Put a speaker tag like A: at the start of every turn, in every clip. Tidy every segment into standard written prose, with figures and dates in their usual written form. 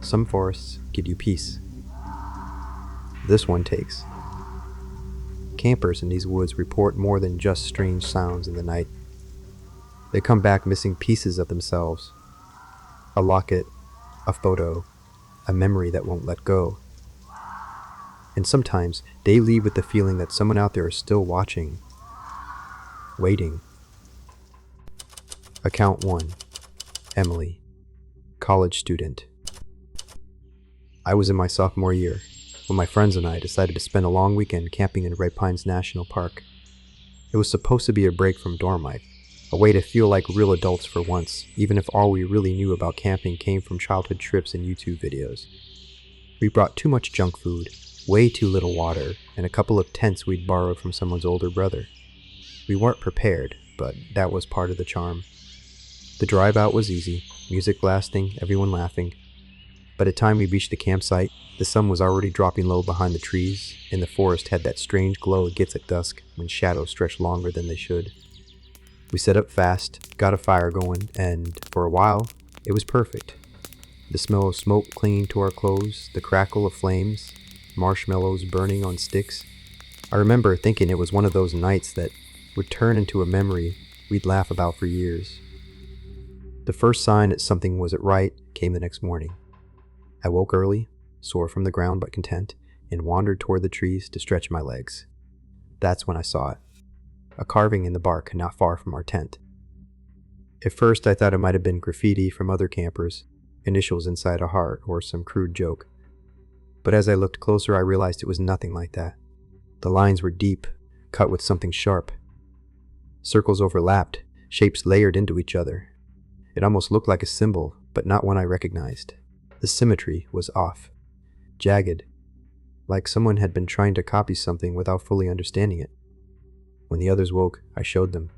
A: Some forests give you peace. This one takes. Campers in these woods report more than just strange sounds in the night. They come back missing pieces of themselves. A locket, a photo, a memory that won't let go. And sometimes they leave with the feeling that someone out there is still watching, waiting. Account 1. Emily, college student. I was in my sophomore year when my friends and I decided to spend a long weekend camping in Red Pines National Park. It was supposed to be a break from dorm life, a way to feel like real adults for once, even if all we really knew about camping came from childhood trips and YouTube videos. We brought too much junk food, way too little water, and a couple of tents we'd borrowed from someone's older brother. We weren't prepared, but that was part of the charm. The drive out was easy, music blasting, everyone laughing. By the time we reached the campsite, the sun was already dropping low behind the trees, and the forest had that strange glow it gets at dusk when shadows stretch longer than they should. We set up fast, got a fire going, and, for a while, it was perfect. The smell of smoke clinging to our clothes, the crackle of flames, marshmallows burning on sticks. I remember thinking it was one of those nights that would turn into a memory we'd laugh about for years. The first sign that something wasn't right came the next morning. I woke early, sore from the ground but content, and wandered toward the trees to stretch my legs. That's when I saw it. A carving in the bark not far from our tent. At first I thought it might have been graffiti from other campers, initials inside a heart or some crude joke. But as I looked closer I realized it was nothing like that. The lines were deep, cut with something sharp. Circles overlapped, shapes layered into each other. It almost looked like a symbol, but not one I recognized. The symmetry was off, jagged, like someone had been trying to copy something without fully understanding it. When the others woke, I showed them.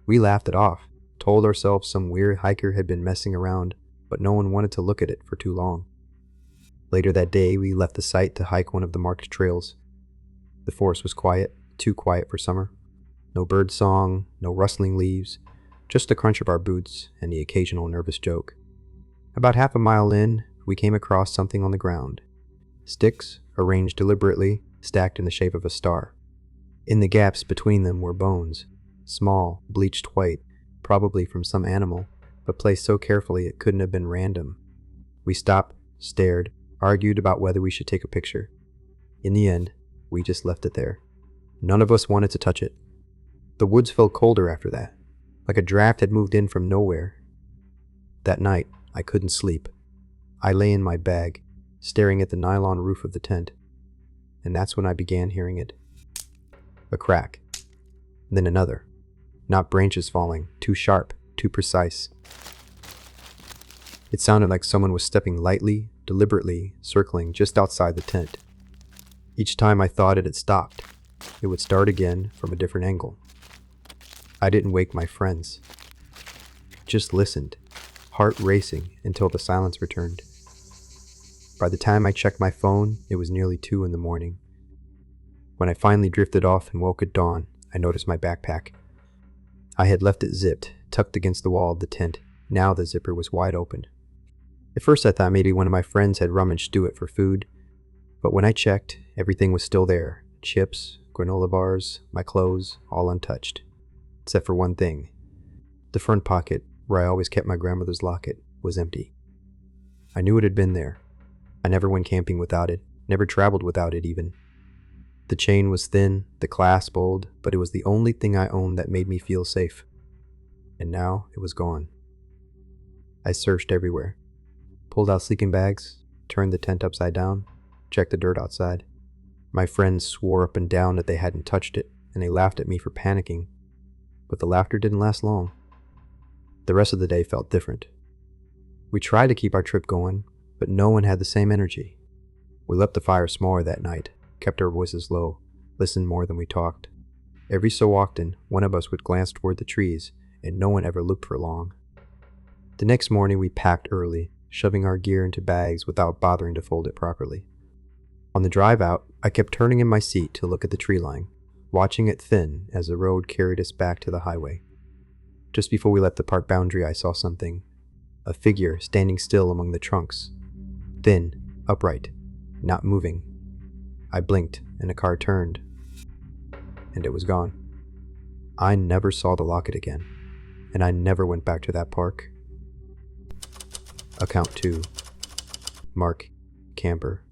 A: We laughed it off, told ourselves some weird hiker had been messing around, but no one wanted to look at it for too long. Later that day, we left the site to hike one of the marked trails. The forest was quiet, too quiet for summer. No bird song, no rustling leaves, just the crunch of our boots and the occasional nervous joke. About half a mile in, we came across something on the ground. Sticks, arranged deliberately, stacked in the shape of a star. In the gaps between them were bones, small, bleached white, probably from some animal, but placed so carefully it couldn't have been random. We stopped, stared, argued about whether we should take a picture. In the end, we just left it there. None of us wanted to touch it. The woods felt colder after that, like a draft had moved in from nowhere. That night, I couldn't sleep. I lay in my bag, staring at the nylon roof of the tent, and that's when I began hearing it. A crack, then another. Not branches falling, too sharp, too precise. It sounded like someone was stepping lightly, deliberately, circling just outside the tent. Each time I thought it had stopped, it would start again from a different angle. I didn't wake my friends. Just listened, heart racing until the silence returned. By the time I checked my phone, it was nearly 2 in the morning. When I finally drifted off and woke at dawn, I noticed my backpack. I had left it zipped, tucked against the wall of the tent. Now the zipper was wide open. At first I thought maybe one of my friends had rummaged through it for food, but when I checked, everything was still there. Chips, granola bars, my clothes, all untouched. Except for one thing. The front pocket, where I always kept my grandmother's locket, was empty. I knew it had been there. I never went camping without it, never traveled without it even. The chain was thin, the clasp old, but it was the only thing I owned that made me feel safe. And now it was gone. I searched everywhere. Pulled out sleeping bags, turned the tent upside down, checked the dirt outside. My friends swore up and down that they hadn't touched it, and they laughed at me for panicking. But the laughter didn't last long. The rest of the day felt different. We tried to keep our trip going, but no one had the same energy. We left the fire smaller that night, kept our voices low, listened more than we talked. Every so often, one of us would glance toward the trees, and no one ever looked for long. The next morning we packed early, shoving our gear into bags without bothering to fold it properly. On the drive out, I kept turning in my seat to look at the tree line, watching it thin as the road carried us back to the highway. Just before we left the park boundary, I saw something. A figure standing still among the trunks. Thin, upright, not moving. I blinked and a car turned, and it was gone. I never saw the locket again, and I never went back to that park. Account 2. Mark, camper.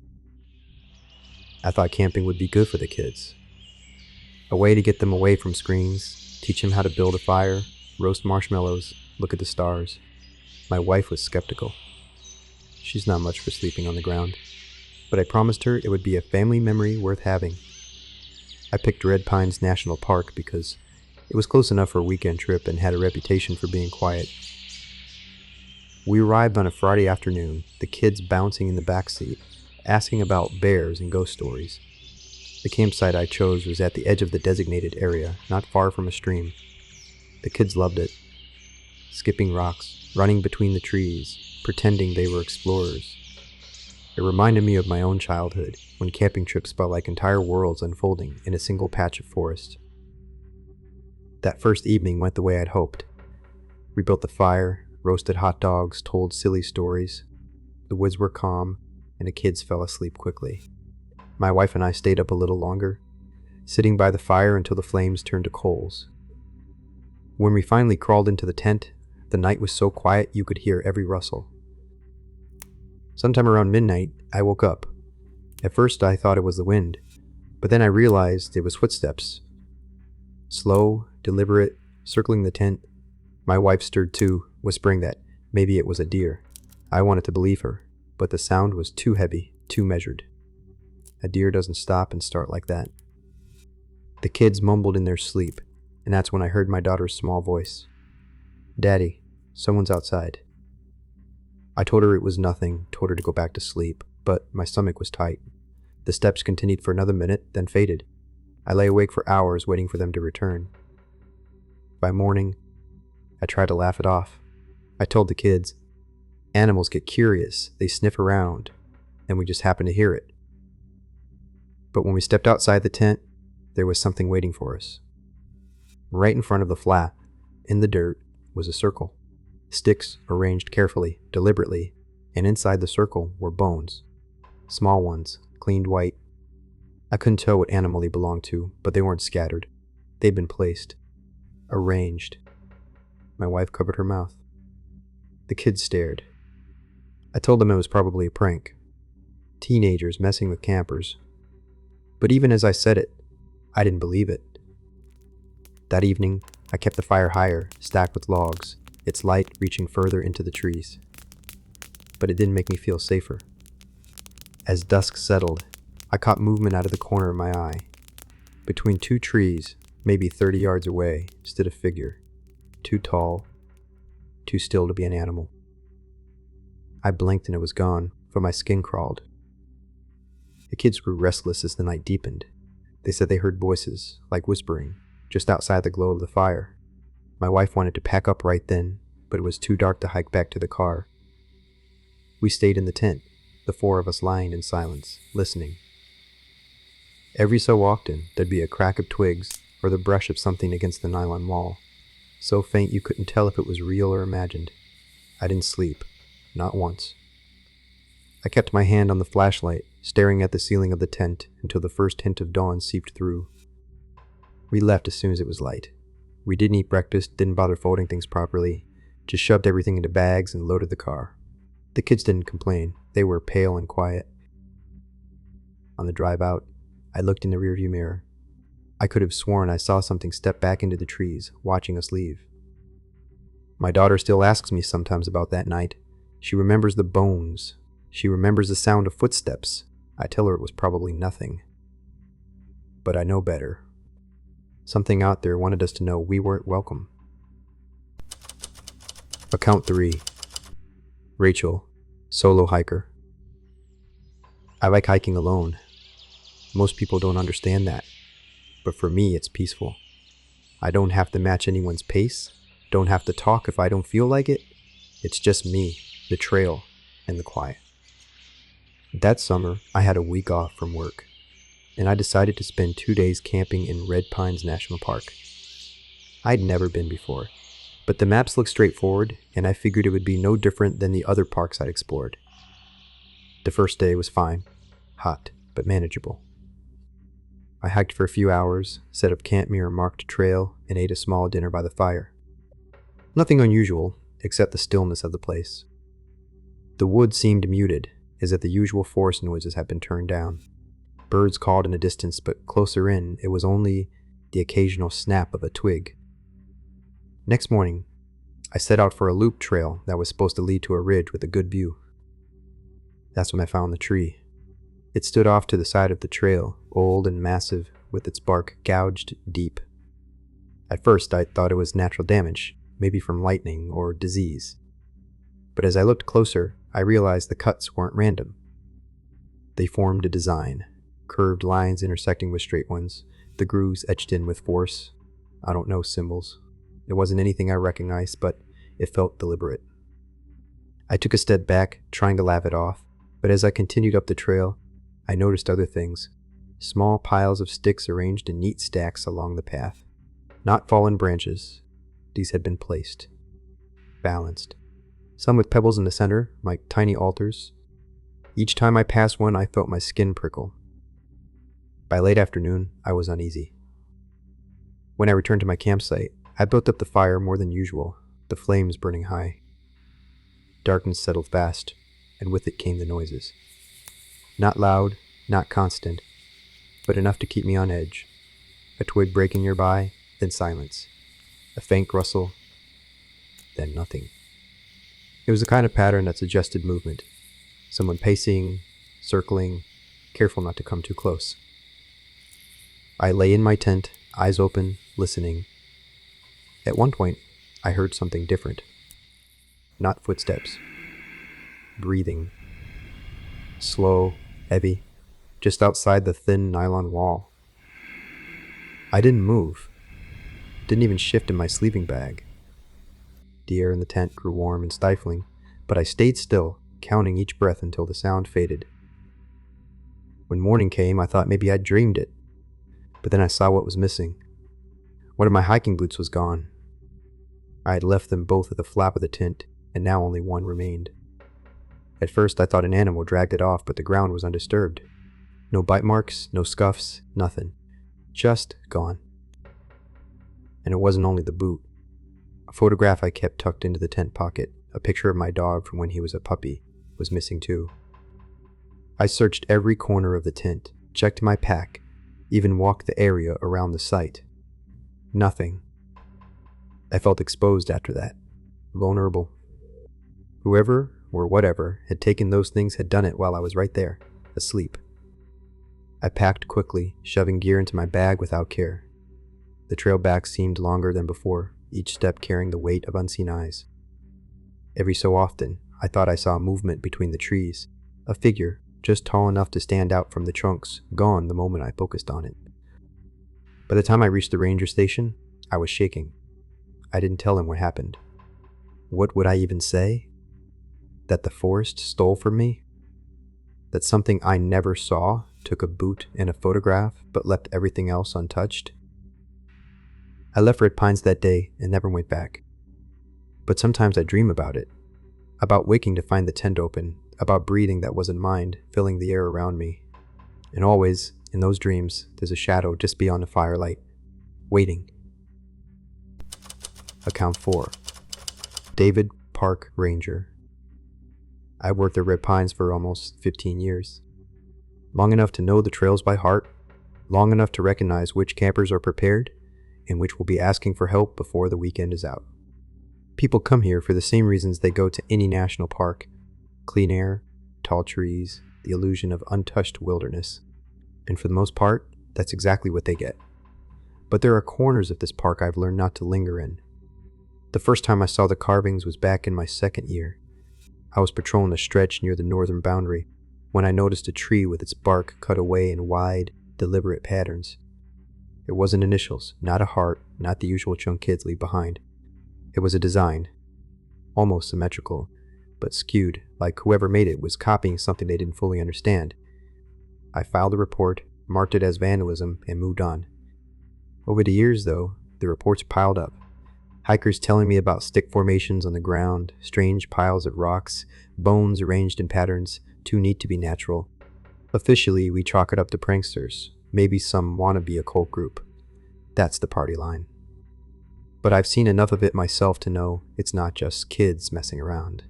A: I thought camping would be good for the kids. A way to get them away from screens, teach them how to build a fire, roast marshmallows, look at the stars. My wife was skeptical. She's not much for sleeping on the ground, but I promised her it would be a family memory worth having. I picked Red Pines National Park because it was close enough for a weekend trip and had a reputation for being quiet. We arrived on a Friday afternoon, the kids bouncing in the back seat, asking about bears and ghost stories. The campsite I chose was at the edge of the designated area, not far from a stream. The kids loved it, skipping rocks, running between the trees, pretending they were explorers. It reminded me of my own childhood, when camping trips felt like entire worlds unfolding in a single patch of forest. That first evening went the way I'd hoped. We built the fire, roasted hot dogs, told silly stories. The woods were calm, and the kids fell asleep quickly. My wife and I stayed up a little longer, sitting by the fire until the flames turned to coals. When we finally crawled into the tent, the night was so quiet you could hear every rustle. Sometime around midnight, I woke up. At first I thought it was the wind, but then I realized it was footsteps. Slow, deliberate, circling the tent. My wife stirred too, whispering that maybe it was a deer. I wanted to believe her, but the sound was too heavy, too measured. A deer doesn't stop and start like that. The kids mumbled in their sleep, and that's when I heard my daughter's small voice. "Daddy, someone's outside." I told her it was nothing, told her to go back to sleep, but my stomach was tight. The steps continued for another minute, then faded. I lay awake for hours waiting for them to return. By morning, I tried to laugh it off. I told the kids, animals get curious, they sniff around, and we just happened to hear it. But when we stepped outside the tent, there was something waiting for us. Right in front of the flat, in the dirt, was a circle. Sticks arranged carefully, deliberately, and inside the circle were bones. Small ones, cleaned white. I couldn't tell what animal they belonged to, but they weren't scattered. They'd been placed. Arranged. My wife covered her mouth. The kids stared. I told them it was probably a prank. Teenagers messing with campers. But even as I said it, I didn't believe it. That evening, I kept the fire higher, stacked with logs, its light reaching further into the trees. But it didn't make me feel safer. As dusk settled, I caught movement out of the corner of my eye. Between two trees, maybe 30 yards away, stood a figure. Too tall, too still to be an animal. I blinked and it was gone, but my skin crawled. The kids grew restless as the night deepened. They said they heard voices, like whispering, just outside the glow of the fire. My wife wanted to pack up right then, but it was too dark to hike back to the car. We stayed in the tent, the four of us lying in silence, listening. Every so often, there'd be a crack of twigs or the brush of something against the nylon wall, so faint you couldn't tell if it was real or imagined. I didn't sleep, not once. I kept my hand on the flashlight, staring at the ceiling of the tent until the first hint of dawn seeped through. We left as soon as it was light. We didn't eat breakfast, didn't bother folding things properly, just shoved everything into bags and loaded the car. The kids didn't complain. They were pale and quiet. On the drive out, I looked in the rearview mirror. I could have sworn I saw something step back into the trees, watching us leave. My daughter still asks me sometimes about that night. She remembers the bones. She remembers the sound of footsteps. I tell her it was probably nothing. But I know better. Something out there wanted us to know we weren't welcome. Account 3. Rachel, solo hiker. I like hiking alone. Most people don't understand that, but for me it's peaceful. I don't have to match anyone's pace, don't have to talk if I don't feel like it. It's just me, the trail, and the quiet. That summer, I had a week off from work, and I decided to spend 2 days camping in Red Pines National Park. I'd never been before, but the maps looked straightforward, and I figured it would be no different than the other parks I'd explored. The first day was fine, hot, but manageable. I hiked for a few hours, set up camp near a marked trail, and ate a small dinner by the fire. Nothing unusual, except the stillness of the place. The woods seemed muted, as if the usual forest noises had been turned down. Birds called in the distance, but closer in, it was only the occasional snap of a twig. Next morning, I set out for a loop trail that was supposed to lead to a ridge with a good view. That's when I found the tree. It stood off to the side of the trail, old and massive, with its bark gouged deep. At first, I thought it was natural damage, maybe from lightning or disease. But as I looked closer, I realized the cuts weren't random. They formed a design, curved lines intersecting with straight ones, the grooves etched in with force. I don't know symbols. It wasn't anything I recognized, but it felt deliberate. I took a step back, trying to laugh it off, but as I continued up the trail, I noticed other things. Small piles of sticks arranged in neat stacks along the path. Not fallen branches. These had been placed. Balanced. Some with pebbles in the center, like tiny altars. Each time I passed one, I felt my skin prickle. By late afternoon, I was uneasy. When I returned to my campsite, I built up the fire more than usual, the flames burning high. Darkness settled fast, and with it came the noises. Not loud, not constant, but enough to keep me on edge. A twig breaking nearby, then silence. A faint rustle, then nothing. It was the kind of pattern that suggested movement. Someone pacing, circling, careful not to come too close. I lay in my tent, eyes open, listening. At one point, I heard something different. Not footsteps. Breathing. Slow, heavy, just outside the thin nylon wall. I didn't move. Didn't even shift in my sleeping bag. The air in the tent grew warm and stifling, but I stayed still, counting each breath until the sound faded. When morning came, I thought maybe I'd dreamed it, but then I saw what was missing. One of my hiking boots was gone. I had left them both at the flap of the tent, and now only one remained. At first I thought an animal dragged it off, but the ground was undisturbed. No bite marks, no scuffs, nothing. Just gone. And it wasn't only the boot. A photograph I kept tucked into the tent pocket, a picture of my dog from when he was a puppy, was missing too. I searched every corner of the tent, checked my pack, even walked the area around the site. Nothing. I felt exposed after that. Vulnerable. Whoever, or whatever, had taken those things had done it while I was right there, asleep. I packed quickly, shoving gear into my bag without care. The trail back seemed longer than before, each step carrying the weight of unseen eyes. Every so often, I thought I saw movement between the trees, a figure, just tall enough to stand out from the trunks, gone the moment I focused on it. By the time I reached the ranger station, I was shaking. I didn't tell him what happened. What would I even say? That the forest stole from me? That something I never saw took a boot and a photograph, but left everything else untouched? I left Red Pines that day and never went back. But sometimes I dream about it. About waking to find the tent open, about breathing that wasn't mine, filling the air around me. And always, in those dreams, there's a shadow just beyond the firelight, waiting. Account 4. David Park Ranger. I worked at Red Pines for almost 15 years. Long enough to know the trails by heart, long enough to recognize which campers are prepared, and which will be asking for help before the weekend is out. People come here for the same reasons they go to any national park: clean air, tall trees, the illusion of untouched wilderness. And for the most part, that's exactly what they get. But there are corners of this park I've learned not to linger in. The first time I saw the carvings was back in my second year. I was patrolling a stretch near the northern boundary when I noticed a tree with its bark cut away in wide, deliberate patterns. It wasn't initials, not a heart, not the usual chunk kids leave behind. It was a design, almost symmetrical, but skewed, like whoever made it was copying something they didn't fully understand. I filed a report, marked it as vandalism, and moved on. Over the years, though, the reports piled up. Hikers telling me about stick formations on the ground, strange piles of rocks, bones arranged in patterns, too neat to be natural. Officially, we chalk it up to pranksters, maybe some wannabe occult group. That's the party line. But I've seen enough of it myself to know it's not just kids messing around.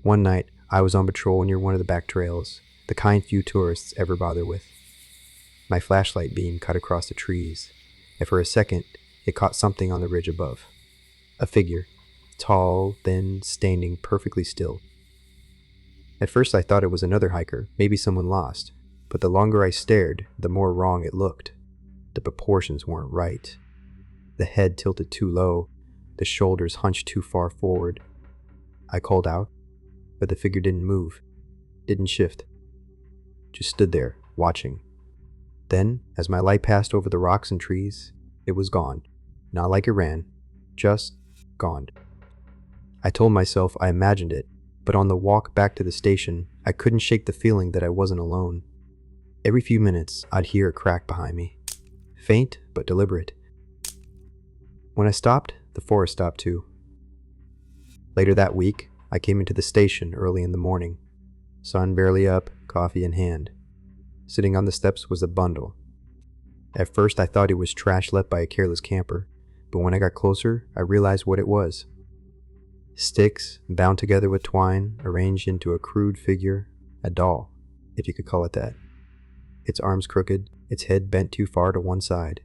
A: One night, I was on patrol near one of the back trails, the kind few tourists ever bother with. My flashlight beam cut across the trees, and for a second, it caught something on the ridge above. A figure, tall, thin, standing perfectly still. At first I thought it was another hiker, maybe someone lost, but the longer I stared, the more wrong it looked. The proportions weren't right. The head tilted too low, the shoulders hunched too far forward. I called out, but the figure didn't move, didn't shift. Just stood there, watching. Then, as my light passed over the rocks and trees, it was gone. Not like it ran, just gone. I told myself I imagined it, but on the walk back to the station, I couldn't shake the feeling that I wasn't alone. Every few minutes, I'd hear a crack behind me. Faint, but deliberate. When I stopped, the forest stopped too. Later that week, I came into the station early in the morning. Sun barely up, coffee in hand. Sitting on the steps was a bundle. At first, I thought it was trash left by a careless camper, but when I got closer, I realized what it was. Sticks, bound together with twine, arranged into a crude figure, a doll, if you could call it that. Its arms crooked, its head bent too far to one side.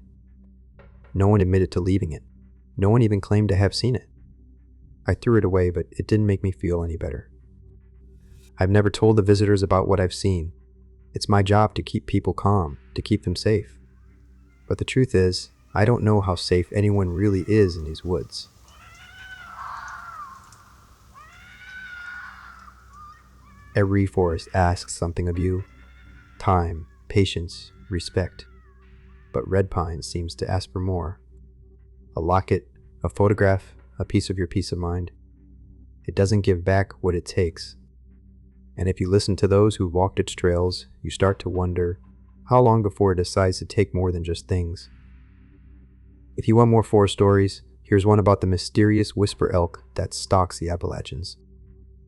A: No one admitted to leaving it. No one even claimed to have seen it. I threw it away, but it didn't make me feel any better. I've never told the visitors about what I've seen. It's my job to keep people calm, to keep them safe. But the truth is, I don't know how safe anyone really is in these woods. Every forest asks something of you. Time, patience, respect. But red pine seems to ask for more. A locket, a photograph, a piece of your peace of mind. It doesn't give back what it takes. And if you listen to those who walked its trails, you start to wonder how long before it decides to take more than just things. If you want more forest stories, here's one about the mysterious whisper elk that stalks the Appalachians.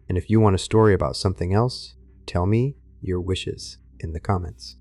A: And if you want a story about something else, tell me your wishes in the comments.